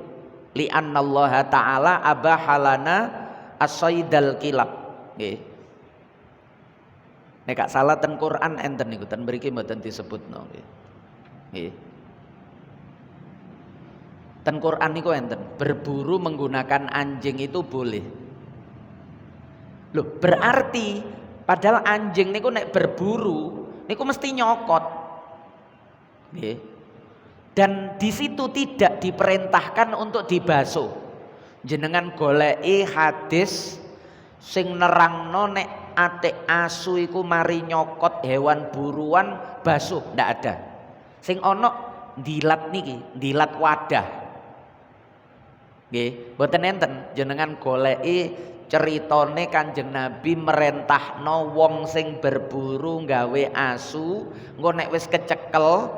Li'annallaha ta'ala abahalana as-saydal kilab. Nggih. Nek gak salah ten Quran enten niku ten mriki mboten disebutno nggih. Nggih. Ten Quran niku enten, berburu menggunakan anjing itu boleh. Loh, berarti padahal anjing niku nek berburu niku mesti nyokot. Nggih. Dan di situ tidak diperintahkan untuk dibasuh. Jenengan goleki hadis sing nerangno nek atik asu iku mari nyokot hewan buruan basuh, ndak ada. Sing ono dilat niki, dilat wadah. Nggih, mboten enten jenengan goleki ceritane Kanjeng Nabi merentahno wong sing berburu nggawe asu, engko nek wis kecekel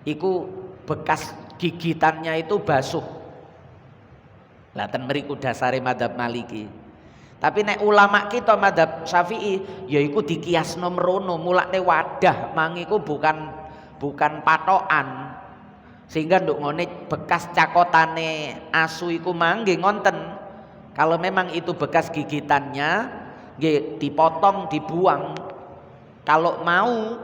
iku bekas gigitannya itu basuh. Lah ten mriku dasare madzhab Maliki. Tapi nek ulama kita madzhab Syafi'i yaiku dikiasno mrono, mulane wadah mangiku bukan patokan. Sehingga nduk ngene bekas cakotane asu iku mangke ngonten. Kalau memang itu bekas gigitannya nggih dipotong, dibuang. Kalau mau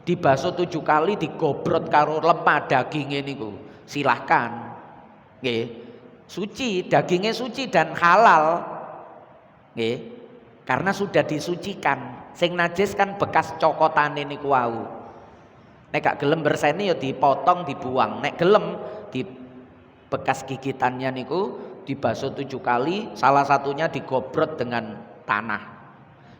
dibasuh 7 kali, digobrot karo lemah dagingnya niku silahkan nggih. Suci, dagingnya suci dan halal nggih, karena sudah disucikan. Sing najis kan bekas cokotane niku wau. Nek gak gelem berseni ya dipotong, dibuang. Nek gelem di bekas gigitannya niku dibasuh 7 kali, salah satunya digobrot dengan tanah.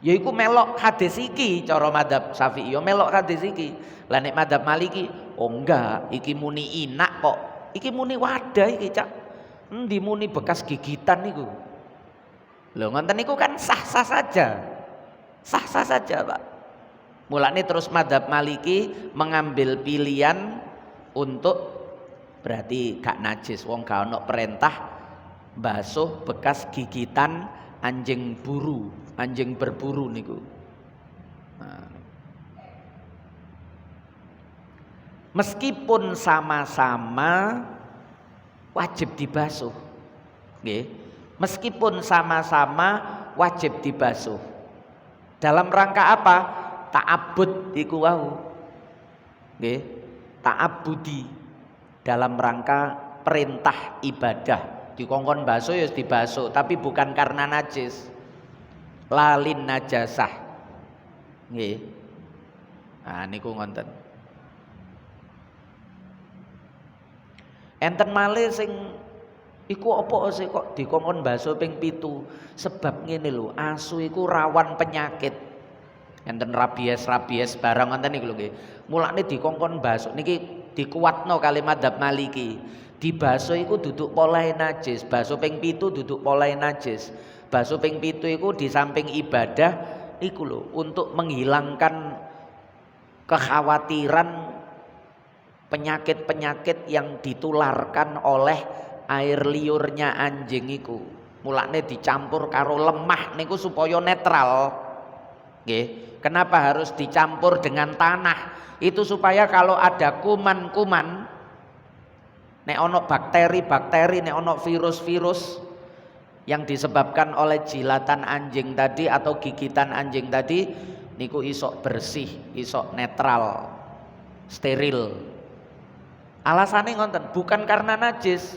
Yaiku melok hadis iki cara madzhab Syafi'i ya melok hadis iki. Lah nek madzhab Maliki oh enggak, iki muni inak kok. Iki muni wadah iki cak. Endi muni bekas gigitan niku. Lho ngoten niku kan sah-sah saja. Sah-sah saja, Pak. Mulane terus madzhab Maliki mengambil pilihan untuk berarti gak najis, wong gak ono perintah basuh bekas gigitan anjing buru, anjing berburu niku. Nah. Meskipun sama-sama wajib dibasuh, nggih. Meskipun sama-sama wajib dibasuh. Dalam rangka apa? Ta'abbud iku wau. Nggih. Ta'abbudi dalam rangka perintah ibadah. Dikongkon basuh ya dibasuh, tapi bukan karena najis. Lalin najasah. Nggih. Nah niku ngonten. Enten malih sing iku apa sih kok dikongkon basuh ping 7? Sebab ngene lho, asu iku rawan penyakit. Enten rabies barang ngoten niku lho nggih. Mulane dikongkon basuh niki dikuatno kali madzhab Maliki. Dibasuh iku duduk polahe najis, basuh ping 7 duduk polahe najis. Basuh ping 7 iku di samping ibadah iku lho untuk menghilangkan kekhawatiran penyakit-penyakit yang ditularkan oleh air liurnya anjing iku. Mulane dicampur karo lemah niku supaya netral. Nggih. Kenapa harus dicampur dengan tanah? Itu supaya kalau ada kuman-kuman, nek ono bakteri-bakteri, nek ono virus-virus yang disebabkan oleh jilatan anjing tadi atau gigitan anjing tadi niku isok bersih, isok netral, steril. Alasannya ngonten, bukan karena najis.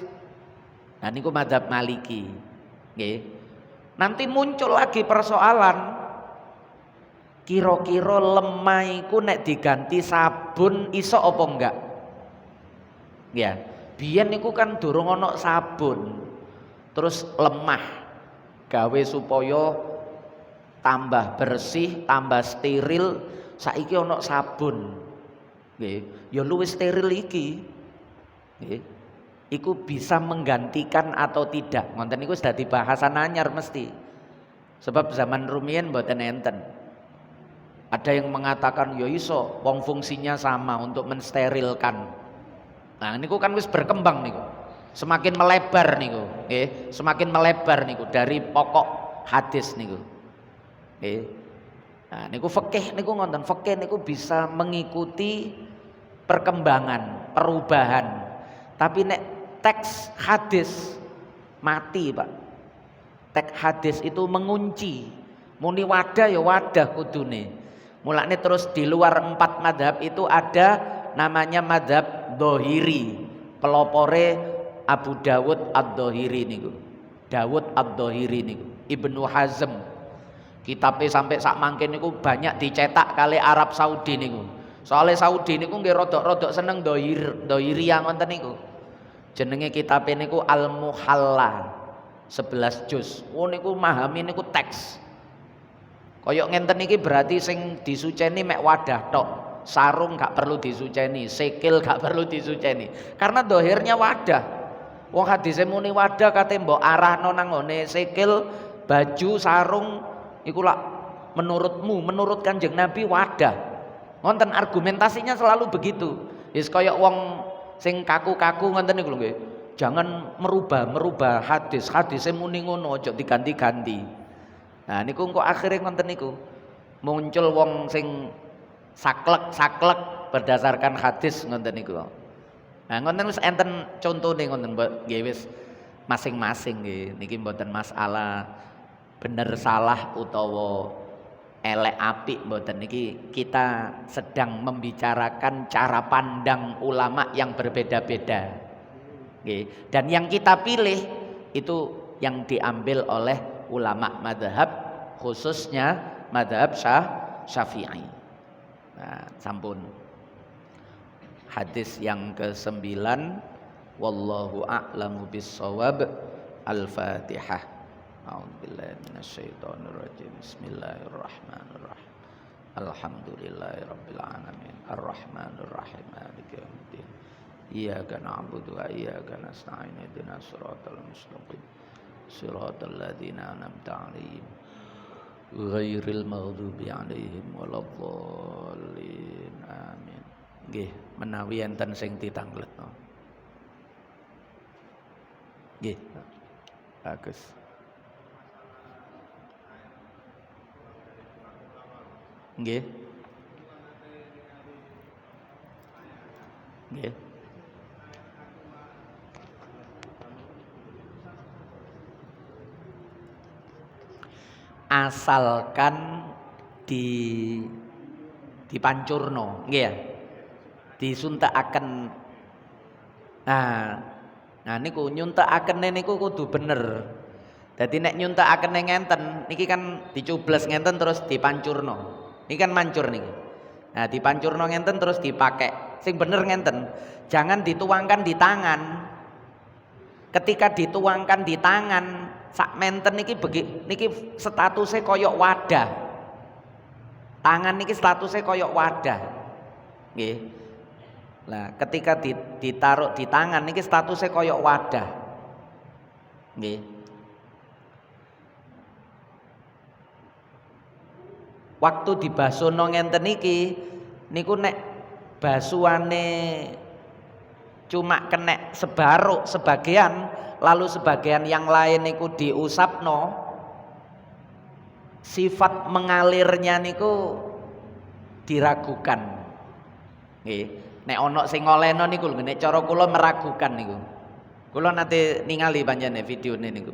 Nah niku madzhab Maliki. Nggih. Nanti muncul lagi persoalan. Kira-kira lemah iku nek diganti sabun iso apa enggak? Ya, biyen niku kan durung ana sabun. Terus lemah gawe supaya tambah bersih, tambah steril. Saiki ana sabun. Nggih, ya luwih steril iki. Nggih. Iku bisa menggantikan atau tidak. Ngoten niku wis dadi bahasan anyar mesti. Sebab zaman rumiyin mboten enten. Ada yang mengatakan ya iso wong fungsinya sama untuk mensterilkan. Nah niku kan wis berkembang niku. Semakin melebar niku, nggih, semakin melebar niku dari pokok hadis niku. Nggih. Nah niku fikih niku ngonten, fikih niku bisa mengikuti perkembangan, perubahan. Tapi nek teks hadis mati, Pak. Teks hadis itu mengunci. Muni wadah ya wadah kudune. Mulane terus di luar 4 madhab itu ada namanya madhab Dhahiri. Pelopore Abu Dawud Ad-Dhahiri niku. Dawud Ad-Dhahiri niku. Ibnu Hazm. Kitabnya sampai sak mangke niku banyak dicetak kali Arab Saudi niku. Soalnya Saudi niku nggih rodok-rodok seneng Dhahiriyah ngoten niku. Jenenge kitabnya niku Al-Muhalla 11 juz. Oh niku mahami niku teks. Koyok ngenten iki berarti sing disuceni mek wadah tok. Sarung gak perlu disuceni, sikil gak perlu disuceni. Karena dohirnya wadah. Wong hadise muni wadah kate mbok arahno nang ngone sikil, baju, sarung iku lak menurutmu, menurut Kanjeng Nabi wadah. Ngonten argumentasinya selalu begitu. Wis koyok wong sing kaku-kaku ngoten niku lho nggih. Jangan merubah hadis muni ngono aja diganti-ganti. Nah niku engko akhire ngoten niku. Muncul wong sing saklek berdasarkan hadis ngoten niku. Nah ngoten wis enten contone ngoten nggih wis masing-masing nggih. Niki mboten masalah bener salah utawa elek apik mboten, niki kita sedang membicarakan cara pandang ulama yang berbeda-beda. Nggih. Dan yang kita pilih itu yang diambil oleh ulama madhab, khususnya madhab Syafi'i. Nah, sampun. Hadis yang ke-9, wallahu a'lamu bis-shawab. Al-Fatihah. A'udzubillahi minasyaitonir rajim. Bismillahirrahmanirrahim. Alhamdulillahirabbil alamin. Arrahmanir rahim. Maliki yaumiddin. Iyyaka na'budu wa iyyaka nasta'in. Ihdinas siratal mustaqim. Siratal ladzina an'amta 'alaihim ghairil maghdubi 'alaihim waladdallin. Amin. Nggih, menawi enten sing ditangletno. Nggih. Bagus. Nggih. Nggih. Asalkan dipancurno, nggih ya. Disuntakaken. Nah niku nyuntakakene niku kudu bener. Dadi nek nyuntakakene ngenten niki kan dicubles ngenten terus dipancurno. Niki kan mancur niki. Nah, dipancurno ngenten terus dipakai. Sing bener ngenten. Jangan dituangkan di tangan. Ketika dituangkan di tangan, sak menten niki niki statusnya koyok wadah. Tangan niki statusnya koyok wadah. Nggih. Nah, ketika ditaruh di tangan niki statusnya koyok wadah. Nggih. Waktu dibasono ngenten niki niku nek basuane cuma kena sebaruk sebagian, lalu sebagian yang lain niku diusapno, sifat mengalirnya niku diragukan. Nggih, nek ana sing ngolehno niku lho, nek cara kula meragukan niku. Kula nate ningali panjenengan videone niku.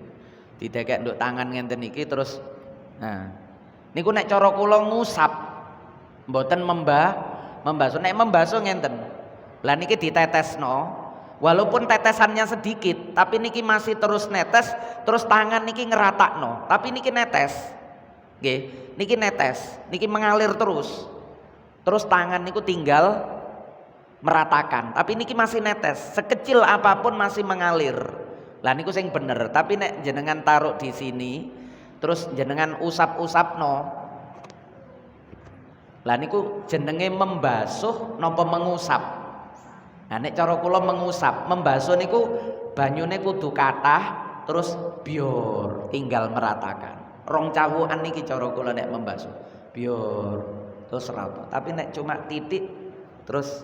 Didekek nduk tangan ngenten niki terus niku nek cara kula ngusap mboten membasuh. Nek membasuh ngenten. Lah niki ditetesno, walaupun tetesannya sedikit, tapi niki masih terus netes, terus tangan niki ngeratakno, tapi niki netes. Nggih, niki netes, niki mengalir terus. Terus tangan niku tinggal meratakan, tapi niki masih netes, sekecil apapun masih mengalir. Lah niku sing bener, tapi nek jenengan taruh di sini terus jenengan usap-usapno. Lah niku jenenge membasuh napa mengusap. Nah nek cara kula mengusap, membasuh niku banyune kudu kathah terus bior tinggal meratakan. Rong cawukan niki cara kula nek membasuh. Bior terus rata. Tapi nek cuma titik terus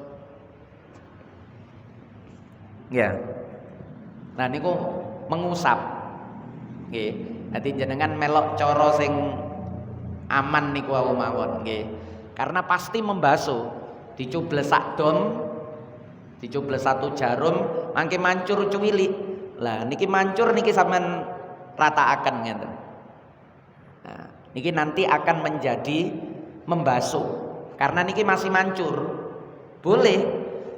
ya. Nah niku mengusap. Nggih. Nanti jenengan melok coro sing aman niku wau mawon nggih. Karena pasti membasuh. Dicubles sak dom, dicubles satu jarum, mangke mancur cuwili. Lah niki mancur niki sampean rataaken ngeten. Nah, niki nanti akan menjadi membasuh. Karena niki masih mancur. Boleh.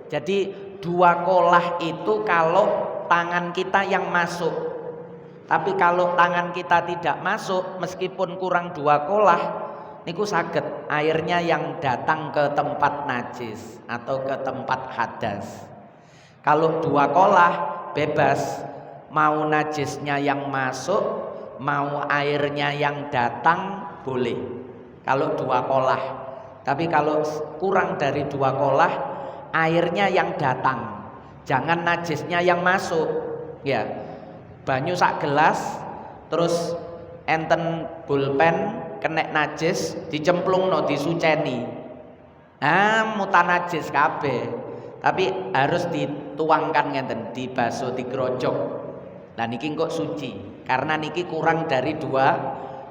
Jadi dua kolah itu kalau tangan kita yang masuk. Tapi kalau tangan kita tidak masuk, meskipun kurang dua kolah, niku saged airnya yang datang ke tempat najis atau ke tempat hadas. Kalau dua kolah bebas, mau najisnya yang masuk, mau airnya yang datang boleh. Kalau dua kolah, tapi kalau kurang dari dua kolah, airnya yang datang, jangan najisnya yang masuk, ya. Banyu sak gelas terus enten pulpen kena najis dicemplungno disuceni. Mutan najis kabeh. Tapi harus dituangkan ngenten, dibaso digrojok. Lah niki kok suci, karena niki kurang dari dua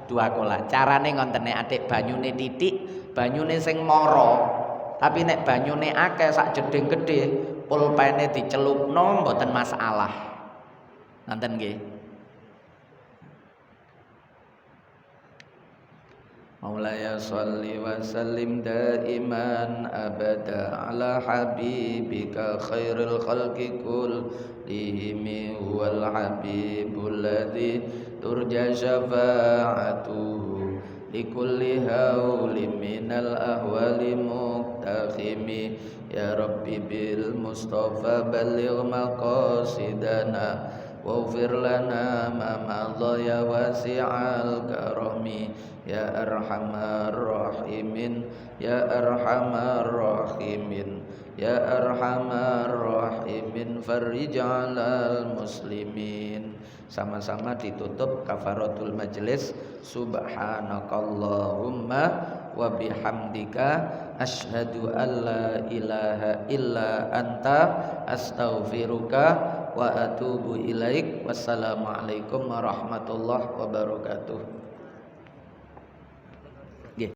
kolah. Carane ngoten nek atik banyune titik, banyune sing mara. Tapi nek banyune akeh sak jeding gedhe, pulpene dicelupno mboten masalah. Ngoten nggih. Maulaya sholli wa sallim daiman abada ala habibika khairil khalqi kullihim wal habibul ladzi turja syafa'atuhu likulli haulin minal ahwali muqtakhimi ya rabbi bil mustafa balligh maqasidana waghfir lana ma madha ya wasi'al karami ya arhamar rahimin ya arhamar rahimin ya arhamar rahimin farij 'alal muslimin. Sama-sama ditutup kafaratul majelis. Subhanakallahumma wa bihamdika asyhadu an la ilaha illa anta astaghfiruka wa atubu ilaik. Wassalamualaikum warahmatullahi wabarakatuh.